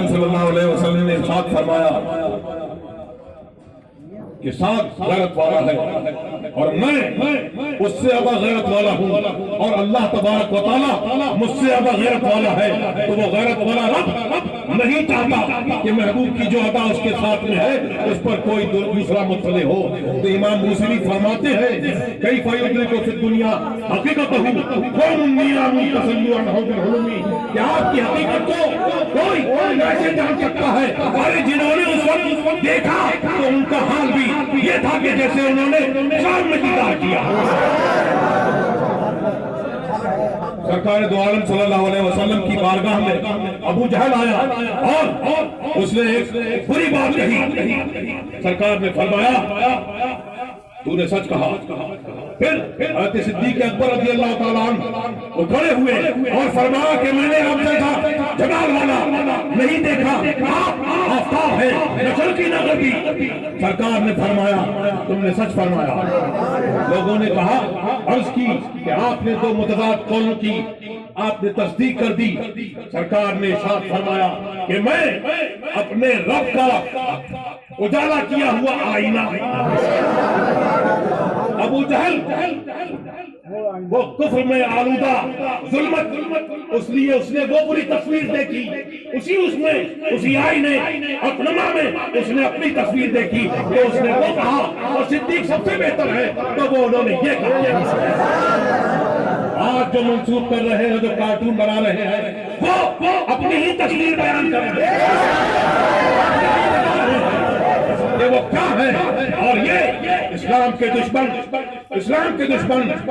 आलम सल्लल्लाहु अलैहि वसल्लम ने इरशाद फरमाया कि साथ गैरत वाला है और मैं उससे ज्यादा गैरत वाला हूँ और अल्लाह तबारक व तआला मुझसे ज्यादा गैरत वाला है। तो वो गैरत वाला रब नहीं चाहता कि महबूब की जो अदा उसके साथ में है उस पर कोई दूसरा मुतले हो। तो इमाम मूसवी फरमाते हैं कई फायदे को फिर दुनिया हकीकत कि आपकी हकीकत को कोई कैसे जान सकता है। अरे जिन्होंने उस वक्त देखा तो उनका हाल भी ये था कि जैसे उन्होंने शाम में दीदार किया। सरकार दो आलम सल्लल्लाहु अलैहि वसल्लम की बारगाह में अबू जहल आया और उसने एक बुरी बात कही। सरकार ने फरमाया तूने सच कहा। फिर हज़रत सिद्दीक़ अकबर रज़ी अल्लाह तआला अन्हु वो खड़े हुए और फरमाया कि मैंने आप जैसा जमाल वाला नहीं देखा, आप आफताब है, नस्ल की नगरी। सरकार ने फरमाया तुमने सच फरमाया। लोगों ने कहा अर्ज की कि आपने तो मुतज़ाद कौलों की आपने तस्दीक कर दी। सरकार ने इरशाद फरमाया कि मैं अपने रब का उजाला किया हुआ आईना। अबू जहल वो कुफ्र में आलूदा जुल्मत इसलिए उसने वो बुरी तस्वीर देखी, उसी आईने और नमा में उसने अपनी तस्वीर देखी तो उसने वो कहा और सिद्दीक सबसे बेहतर है तो वो उन्होंने ये कहा। आज जो मंसूब कर रहे हैं जो कार्टून बना रहे हैं वो अपनी ही तस्वीर बयान कर रहे हैं ये वो क्या है। और ये इस्लाम के दुश्मन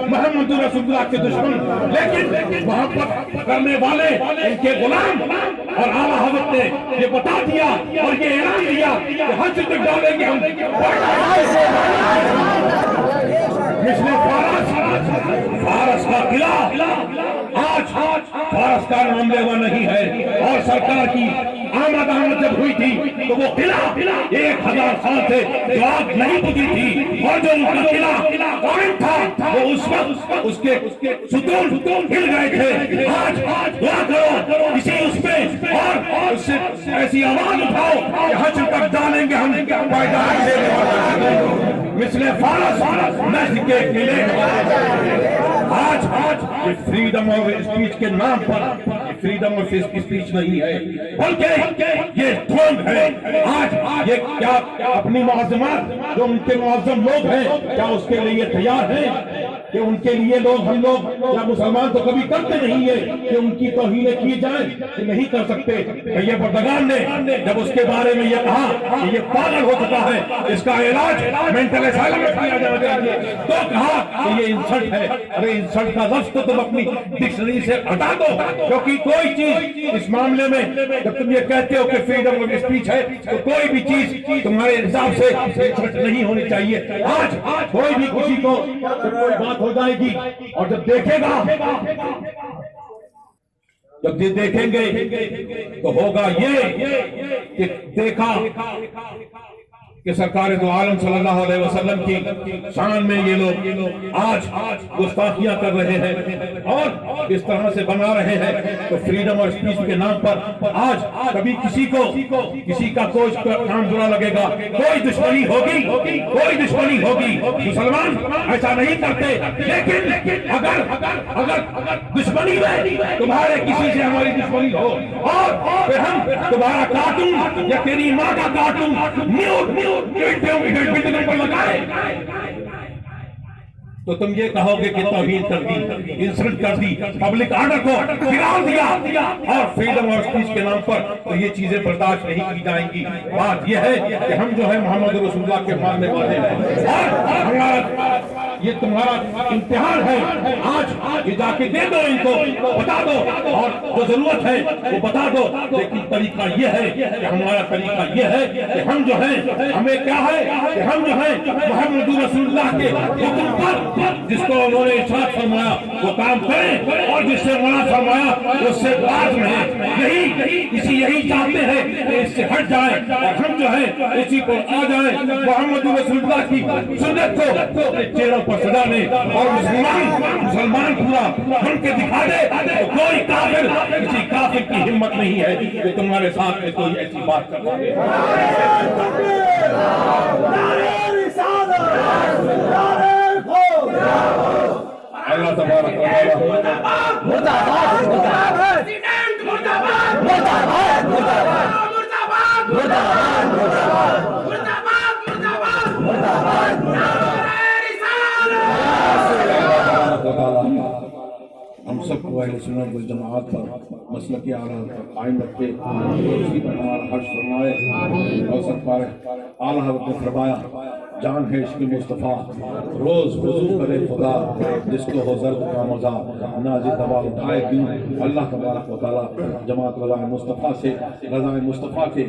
मोहम्मद रसूलुल्लाह के दुश्मन, लेकिन मोहब्बत करने वाले इनके गुलाम। और आला हज़रत ने ये बता दिया और ये ऐलान दिया कि हज तक डालेंगे हम। पिछले फारस का किला आज फारस का नाम लेवा नहीं है। और सरकार की आमद जब हुई थी तो वो किला 1000 साल से जो आग नहीं बुझी थी और जो उनका किला कायम था वो उस वक्त उसके सुतून हिल गए थे। आज दुआ करो किसी उसमें और उससे ऐसी आवाज उठाओ कि हज तक डालेंगे हम मिसले फारस नस्ल के किले। आज फ्रीडम ऑफ स्पीच के नाम पर फ्रीडम ऑफ स्पीच नहीं है बल्कि ये ढोंग है। आज ये क्या अपनी मुआज़मत जो उनके मुआज़्ज़म लोग हैं क्या उसके लिए तैयार हैं कि उनके लिए हम लोग या मुसलमान तो कभी करते नहीं है कि उनकी तौहीन की जाए कि नहीं कर सकते। ये बर्दगान ने जब उसके बारे में ये कहा कि ये पागल हो चुका है इसका इलाज मेंटल असाइलम में किया जाना चाहिए तो कहा कि ये इंसल्ट है। अरे इंसल्ट का लफ्ज़ तो तुम अपनी डिक्शनरी से हटा दो क्योंकि कोई चीज इस मामले में जब तुम ये कहते हो कि फ्रीडम ऑफ स्पीच है तो कोई भी चीज तुम्हारे हिसाब से इंसल्ट नहीं होनी चाहिए। आज कोई भी किसी को कोई बात हो जाएगी और जब देखेंगे तो होगा ये कि देखा कि सरकार दो आलम सल्लल्लाहु अलैहि वसल्लम की शान में ये लोग आज गुस्ताखियां कर रहे हैं और इस तरह से बना रहे हैं। तो फ्रीडम और स्पीच के नाम पर आज कभी किसी का कोई काम बुरा लगेगा, कोई दुश्मनी होगी। मुसलमान ऐसा नहीं करते, लेकिन अगर दुश्मनी में तुम्हारे किसी से हमारी दुश्मनी हो और फिर हम तुम्हारा कार्टून या तेरी माँ का कार्टून पर लगाए तो तुम ये कहोगे कि तौहीन कर दी, इंसल्ट कर दी, पब्लिक ऑर्डर को बिगाड़ दिया और फ्रीडम ऑफ स्पीच के नाम पर तो ये चीजें बर्दाश्त नहीं की जाएंगी। बात यह है कि हम जो है मोहम्मद रसूलुल्लाह के मानने वाले हैं और हमारा ये तुम्हारा इम्तिहान है। आज ये जाके दे दो, इनको बता दो और जो जरूरत है वो बता दो। लेकिन तरीका ये है कि हमारा तरीका ये है कि हम जो है हमें क्या है कि हम जो है मोहम्मद रसूलुल्लाह के हुक्म पर जिसको उन्होंने इरशाद फरमाया वो काम करें और जिससे मना फरमाया उससे बात नहीं यही चाहते हैं कि इससे हट जाए और हम जो है इसी को आ जाए मोहम्मद रसूलुल्लाह की सुन्नत को चेहरों पर सजा दे और मुसलमान पूरा बन के दिखा दे तो कोई काफिर, किसी काफिर की हिम्मत नहीं है कि तुम्हारे साथ में कोई ऐसी बात कर पाए। अल्लाह तबारक व तआला हम सबको अहले सुन्नत वल जमाअत पर मसलक आला पर कायम रखे, उसी पर हमारा हर्ष फरमाए। और सब पर आला हज़रत ने फरमाया, जान है इश्क़ मुस्तफ़ा रोज़ वज़ू करे खुदा, जिसको हो ज़र्द का मज़ा नाज़ी दवा उठाए क्यों। अल्लाह तबारक व तआला जमात रज़ाए मुस्तफ़ा से, रज़ाए मुस्तफ़ा के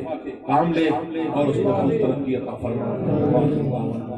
काम ले और उसको तरक्की अता फरमाए।